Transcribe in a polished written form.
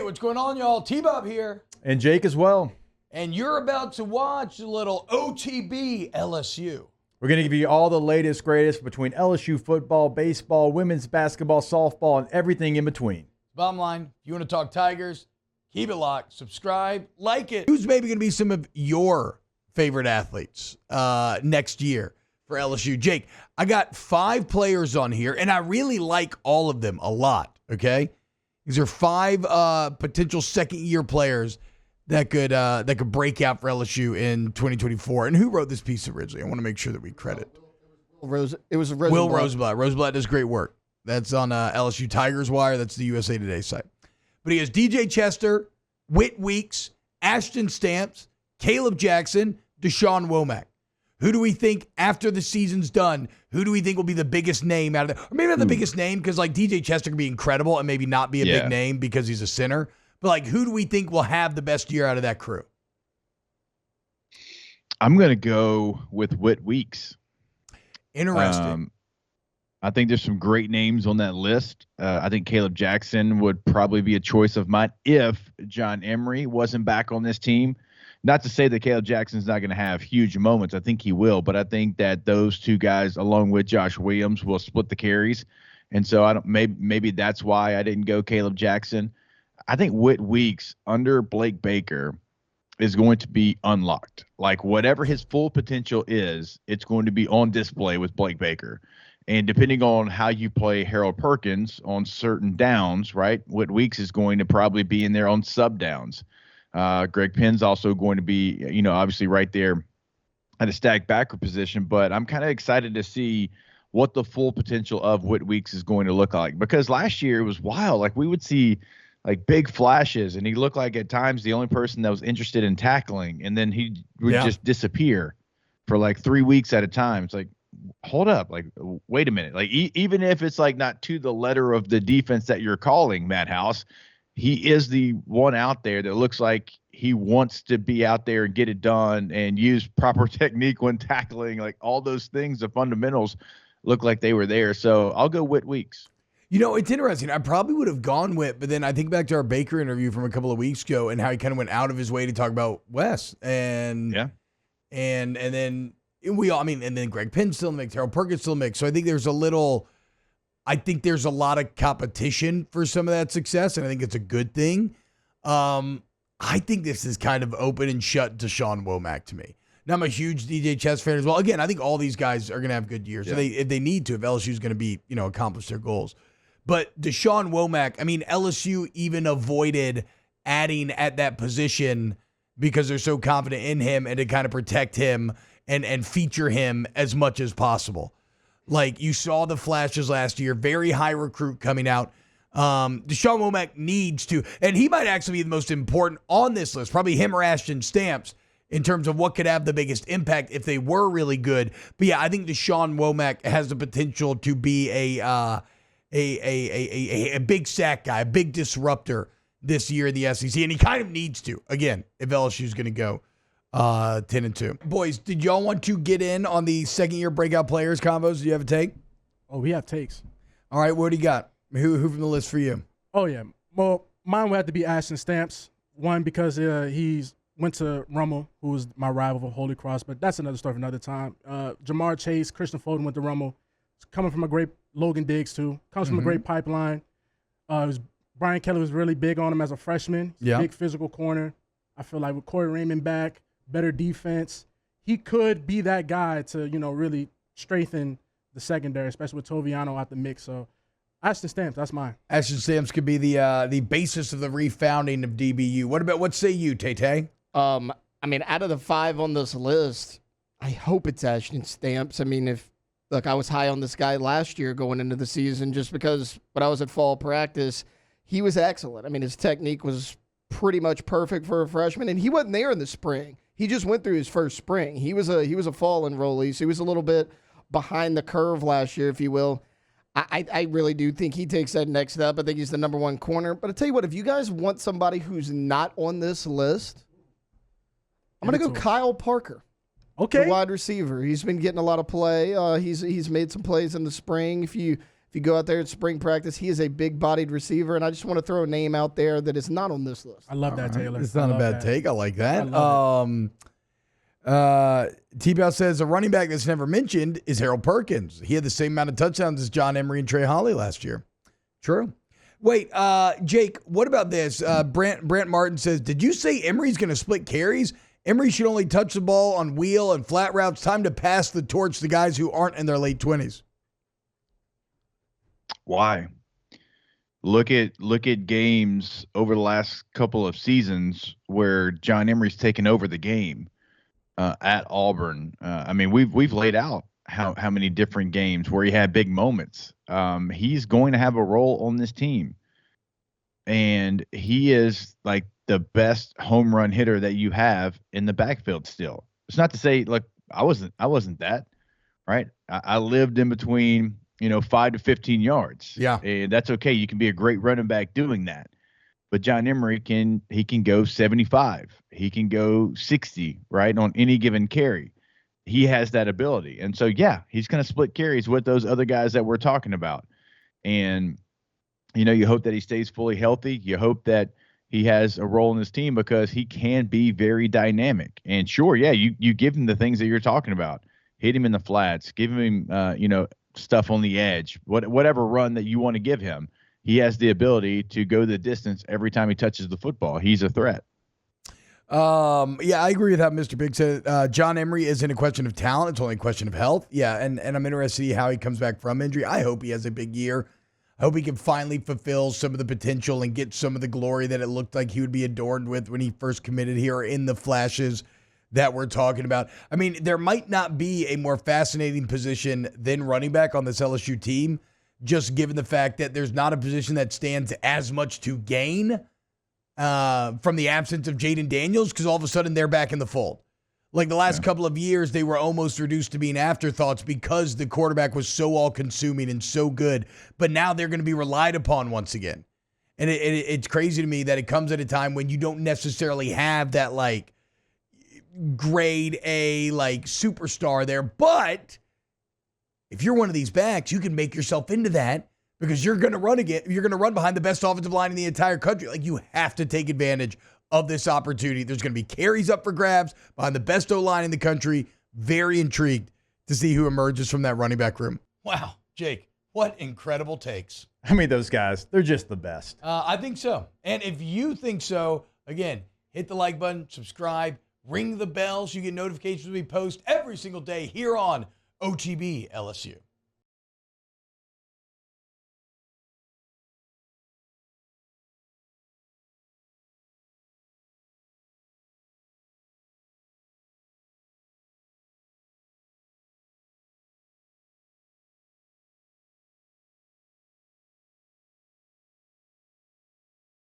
what's going on, y'all? T-Bob here. And Jake as well. And you're about to watch a little OTB LSU. We're going to give you all the latest, greatest between LSU football, baseball, women's basketball, softball, and everything in between. Bottom line, if you want to talk Tigers, keep it locked, subscribe, like it. Who's maybe going to be some of your favorite athletes next year for LSU? Jake, I got 5 players on here, and I really like all of them a lot, okay? These are 5 potential second-year players that could break out for LSU in 2024. And who wrote this piece originally? I want to make sure that we credit. It was Will Rosenblatt. Rosenblatt does great work. That's on LSU Tigers Wire. That's the USA Today site. But he has DJ Chester, Whit Weeks, Ashton Stamps, Caleb Jackson, Deshaun Womack. Who do we think after the season's done, who do we think will be the biggest name out of that? Or maybe not the biggest name, because like DJ Chester can be incredible and maybe not be a big name because he's a center. But like, who do we think will have the best year out of that crew? I'm going to go with Whit Weeks. Interesting. I think there's some great names on that list. I think Caleb Jackson would probably be a choice of mine if John Emery wasn't back on this team. Not to say that Caleb Jackson's not going to have huge moments. I think he will, but I think that those two guys, along with Josh Williams, will split the carries. And so maybe that's why I didn't go Caleb Jackson. I think Whit Weeks under Blake Baker is going to be unlocked. Like whatever his full potential is, it's going to be on display with Blake Baker. And depending on how you play Harold Perkins on certain downs, right, Whit Weeks is going to probably be in there on sub downs. Greg Penn's also going to be, obviously right there at a stacked backer position. But I'm kind of excited to see what the full potential of Whit Weeks is going to look like. Because last year it was wild. Like we would see like big flashes, and he looked like at times the only person that was interested in tackling. And then he would just disappear for like 3 weeks at a time. It's like, hold up, like, wait a minute. Like even if it's like not to the letter of the defense that you're calling, Matt House, he is the one out there that looks like he wants to be out there and get it done and use proper technique when tackling. Like all those things, the fundamentals look like they were there. So I'll go Whit Weeks. It's interesting. I probably would have gone Whit, but then I think back to our Baker interview from a couple of weeks ago and how he kind of went out of his way to talk about Wes. And then and then Greg Penn still in the mix, Harold Perkins still in the mix. So I think there's a lot of competition for some of that success, and I think it's a good thing. I think this is kind of open and shut to Deshaun Womack to me. Now, I'm a huge DJ Chester fan as well. Again, I think all these guys are going to have good years. Yeah. If they need to, if LSU's going to be, accomplish their goals. But Deshaun Womack, LSU even avoided adding at that position because they're so confident in him and to kind of protect him and feature him as much as possible. Like you saw the flashes last year, very high recruit coming out. Deshaun Womack needs to, and he might actually be the most important on this list, probably him or Ashton Stamps in terms of what could have the biggest impact if they were really good. But yeah, I think Deshaun Womack has the potential to be a big sack guy, a big disruptor this year in the SEC, and he kind of needs to, again, if LSU is going to go 10-2. Boys, did y'all want to get in on the second-year breakout players combos? Do you have a take? Oh, we have takes. All right, what do you got? Who from the list for you? Oh, yeah. Well, mine would have to be Ashton Stamps. One, because he's went to Rummel, who was my rival for Holy Cross, but that's another story for another time. Jamar Chase, Christian Foden went to Rummel. Coming from a great Logan Diggs, too. Comes from a great pipeline. Brian Kelly was really big on him as a freshman. He's a big physical corner. I feel like with Corey Raymond back, better defense, he could be that guy to, really strengthen the secondary, especially with Toviano out the mix. So Ashton Stamps, that's mine. Ashton Stamps could be the basis of the refounding of DBU. What say you, Tay-Tay? Out of the 5 on this list, I hope it's Ashton Stamps. I was high on this guy last year going into the season just because when I was at fall practice, he was excellent. His technique was pretty much perfect for a freshman, and he wasn't there in the spring. He just went through his first spring. He was a fall enrollee, so he was a little bit behind the curve last year, if you will. I really do think he takes that next step. I think he's the number 1 corner. But I tell you what, if you guys want somebody who's not on this list, I'm going to go Kyle Parker. Okay. The wide receiver. He's been getting a lot of play. He's made some plays in the spring. If you If you go out there at spring practice, he is a big-bodied receiver, and I just want to throw a name out there that is not on this list. I love that, Taylor. It's not a bad take. I like that. I T-Bow says a running back that's never mentioned is Harold Perkins. He had the same amount of touchdowns as John Emery and Trey Holly last year. True. Wait, Jake, what about this? Brant Martin says, did you say Emery's going to split carries? Emery should only touch the ball on wheel and flat routes. Time to pass the torch to guys who aren't in their late 20s. Why? Look at games over the last couple of seasons where John Emery's taken over the game at Auburn. I mean, we've laid out how many different games where he had big moments. He's going to have a role on this team, and he is like the best home run hitter that you have in the backfield still. It's not to say, look, I wasn't that, right? I lived in between, 5 to 15 yards. Yeah. And that's okay. You can be a great running back doing that. But John Emery can go 75. He can go 60, right, on any given carry. He has that ability. And so, yeah, he's going to split carries with those other guys that we're talking about. And, you hope that he stays fully healthy. You hope that he has a role in this team because he can be very dynamic. And sure, yeah, you give him the things that you're talking about. Hit him in the flats. Give him, stuff on the edge. Whatever run that you want to give him, he has the ability to go the distance every time he touches the football. He's a threat. Yeah, I agree with how Mr. Big said. John Emery isn't a question of talent. It's only a question of health. Yeah, and I'm interested to see how he comes back from injury. I hope he has a big year. I hope he can finally fulfill some of the potential and get some of the glory that it looked like he would be adorned with when he first committed here in the flashes that we're talking about. I mean, there might not be a more fascinating position than running back on this LSU team, just given the fact that there's not a position that stands as much to gain from the absence of Jaden Daniels, because all of a sudden they're back in the fold. Like the last couple of years, they were almost reduced to being afterthoughts because the quarterback was so all-consuming and so good. But now they're going to be relied upon once again. And it's crazy to me that it comes at a time when you don't necessarily have that, like, grade A, like, superstar there. But if you're one of these backs, you can make yourself into that because you're going to run again. You're going to run behind the best offensive line in the entire country. Like, you have to take advantage of this opportunity. There's going to be carries up for grabs behind the best O-line in the country. Very intrigued to see who emerges from that running back room. Wow, Jake, what incredible takes. I mean, those guys, they're just the best. I think so. And if you think so, again, hit the like button, subscribe, ring the bell so you get notifications when we post every single day here on OTB LSU.